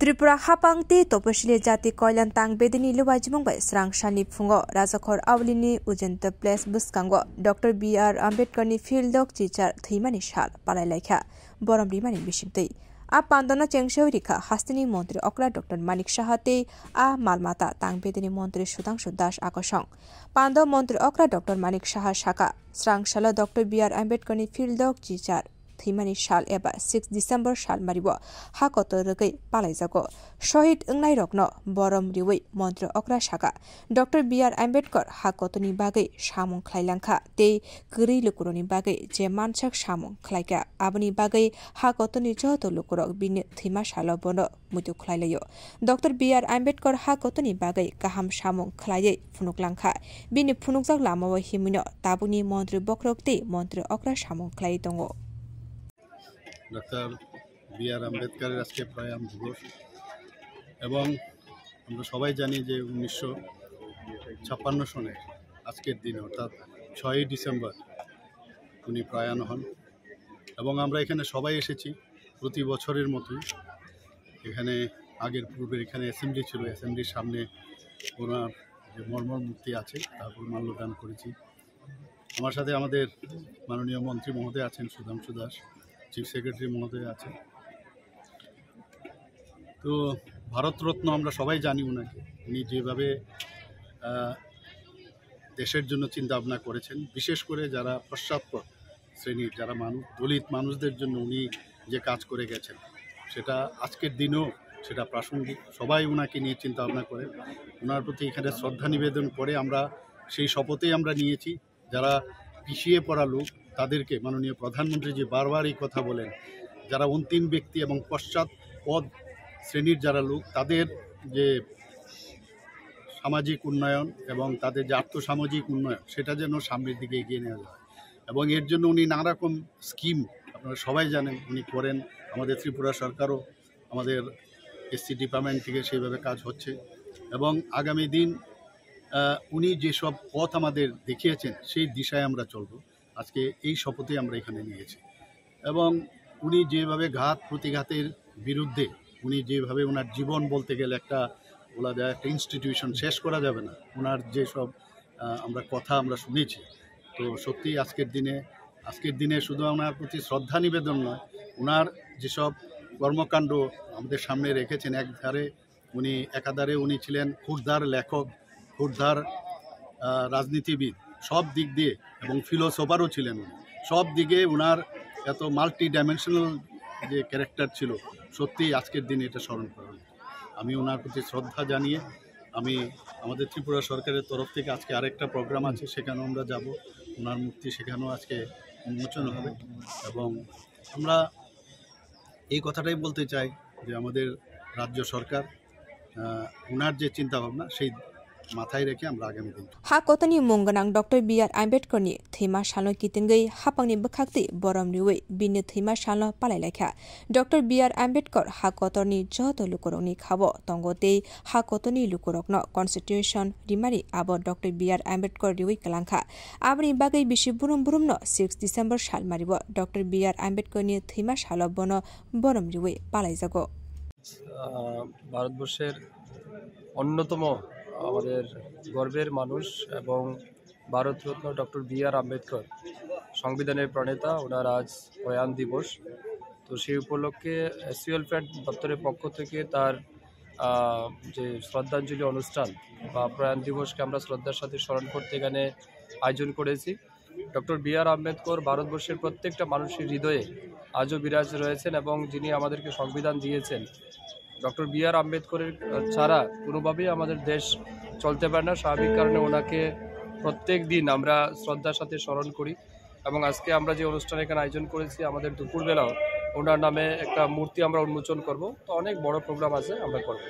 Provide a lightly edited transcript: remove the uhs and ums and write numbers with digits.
Tripura hapangti topasili jati koilan tang bedini luwajimongbai srang shani pfungo rajakhor awlini ujenta place buskango Dr. B.R. Ambedkar ni field of teacher thimani shal palai laikha boramri mani bishimtei a pandana chengseu rikha hastini mantri okra Dr. Manik Shahate a malmata tang bedini mantri Sudhanshu Das akosong pando mantri okra Dr. Manik Shah shaka srang shala Dr. B.R. Ambedkar ni field of teacher thimani shal eba 6 December shal maribo hakoto regai palaijago shahid engnai rokno borom riwei mantri okra shaka Dr. B.R. Ambedkar hakotoni bagai samung khlailangkha te gri lukuroni bagai je manchak samung khlaika aboni bagai hakotoni joto lukurok bini thima shalo bono mutu khlailayo Dr. B.R. Ambedkar hakotoni bagai kaham samung khlaiye phunuklangkha bini phunukjak lamawa himino tabuni mantri bokrokte mantri okra samung khlai tongo doctor B.R. আম্বেদকরের আজকে প্রয়াণ দিবস এবং আমরা সবাই জানি যে 1956 সনে আজকের দিনে অর্থাৎ 6 ডিসেম্বর উনি প্রয়াণ হন এবং আমরা এখানে সবাই এসেছি প্রতি বছরের মতোই এখানে আগের পূর্বে এখানে অ্যাসেম্বলি ছিল অ্যাসেম্বলির সামনে ওনার যে মর্মর মূর্তি আছে তারপর মাল্যদান করেছি আমার সাথে আমাদের মাননীয় মন্ত্রী মহোদয় আছেন সুধাংশু দাস চিফ সেক্রেটারি মহোদয় আছে তো ভারতরত্ন আমরা সবাই জানি ওনাকে উনি যেভাবে দেশের জন্য চিন্তা ভাবনা করেছেন বিশেষ করে যারা পশ্চাৎপদ শ্রেণীর যারা দলিত মানুষদের জন্য উনি যে কাজ করে গেছেন সেটা আজকের দিনেও সেটা প্রাসঙ্গিক সবাই ওনাকে নিয়ে চিন্তা ভাবনা করে ওনার প্রতি এখানে শ্রদ্ধা নিবেদন করে আমরা সেই শপথেই আমরা নিয়েছি যারা পিছিয়ে পড়া লোক তাদেরকে মাননীয় প্রধানমন্ত্রী যে বারবার এই কথা বলেন যারা অন্তিম ব্যক্তি এবং পশ্চাৎপদ শ্রেণীর যারা লোক তাদের যে সামাজিক উন্নয়ন এবং তাদের যে আর্থসামাজিক উন্নয়ন সেটা যেন সামনের দিকে এগিয়ে নেওয়া যায় এবং এর জন্য উনি নানা রকম স্কিম আপনারা সবাই জানেন উনি করেন আমাদের ত্রিপুরা সরকারও আমাদের এসসি ডিপার্টমেন্ট থেকে সেইভাবে কাজ হচ্ছে এবং আগামী দিন উনি যেসব পথ আমাদের দেখিয়েছেন সেই দিশায় আমরা চলব আজকে এই শপথে আমরা এখানে নিয়েছি এবং উনি যেভাবে ঘাত প্রতিঘাতের বিরুদ্ধে উনি যেভাবে ওনার জীবন বলতে গেলে একটা বলা যায় একটা ইনস্টিটিউশন শেষ করা যাবে না ওনার যেসব আমরা কথা আমরা শুনেছি তো সত্যি আজকের দিনে শুধু ওনার প্রতি শ্রদ্ধা নিবেদন নয় ওনার যেসব কর্মকাণ্ড আমাদের সামনে রেখেছেন একাধারে উনি ছিলেন ক্ষুরধার লেখক ক্ষুরধার রাজনীতিবিদ সব দিক দিয়ে এবং ফিলোসোফারও ছিলেন সব দিকে ওনার এত মাল্টি ডাইমেনশনাল যে ক্যারেক্টার ছিল সত্যি আজকের দিনে এটা স্মরণ করা আমি ওনার প্রতি শ্রদ্ধা জানিয়ে আমি আমাদের ত্রিপুরা সরকারের তরফ থেকে আজকে আরেকটা প্রোগ্রাম আছে সেখানেও আমরা যাব ওনার মূর্তি সেখানেও আজকে উন্মোচন হবে এবং আমরা এই কথাটাই বলতে চাই যে আমাদের রাজ্য সরকার ওনার যে চিন্তাভাবনা সেই মাথায় রেখে আমরা আগামী দিন hakotoni munganang Dr. B.R. Ambedkar ni thima shalo kitingai hapangni bakhakti borom riwei bini thima shalo palai laikha Dr. B.R. Ambedkar hakotoni joto lukurokni khabo tongote hakotoni lukurokno constitution rimari abo Dr. B.R. Ambedkar riwei kalangkha abni bagai bishi burumno 6 December shal maribo Dr. B.R. Ambedkar ni thima shalo bono borom riwei palai jago ভারতবর্ষের অন্যতম আমাদের গর্বের মানুষ এবং Bharat Ratna doctor B.R. Ambedkar সংবিধানের প্রণেতা ওনার আজ প্রয়াণ দিবস তো সেই উপলক্ষে এসসি ওয়েলফেয়ার দপ্তরের পক্ষ থেকে তার যে শ্রদ্ধাঞ্জলি অনুষ্ঠান বা প্রয়াণ দিবসকে আমরা শ্রদ্ধার সাথে স্মরণ করতে এখানে আয়োজন করেছি ডক্টর B.R. আম্বেদকর ভারতবর্ষের প্রত্যেকটা মানুষের হৃদয়ে আজও বিরাজ রয়েছেন এবং যিনি আমাদেরকে সংবিধান দিয়েছেন ডক্টর B.R. আম্বেদকরের ছাড়া কোনোভাবেই আমাদের দেশ চলতে পারে না স্বাভাবিক কারণে ওনাকে প্রত্যেক দিন আমরা শ্রদ্ধার সাথে স্মরণ করি এবং আজকে আমরা যে অনুষ্ঠান এখানে আয়োজন করেছি আমাদের দুপুরবেলাও ওনার নামে একটা মূর্তি আমরা উন্মোচন করব তো অনেক বড় প্রোগ্রাম আছে আমরা করব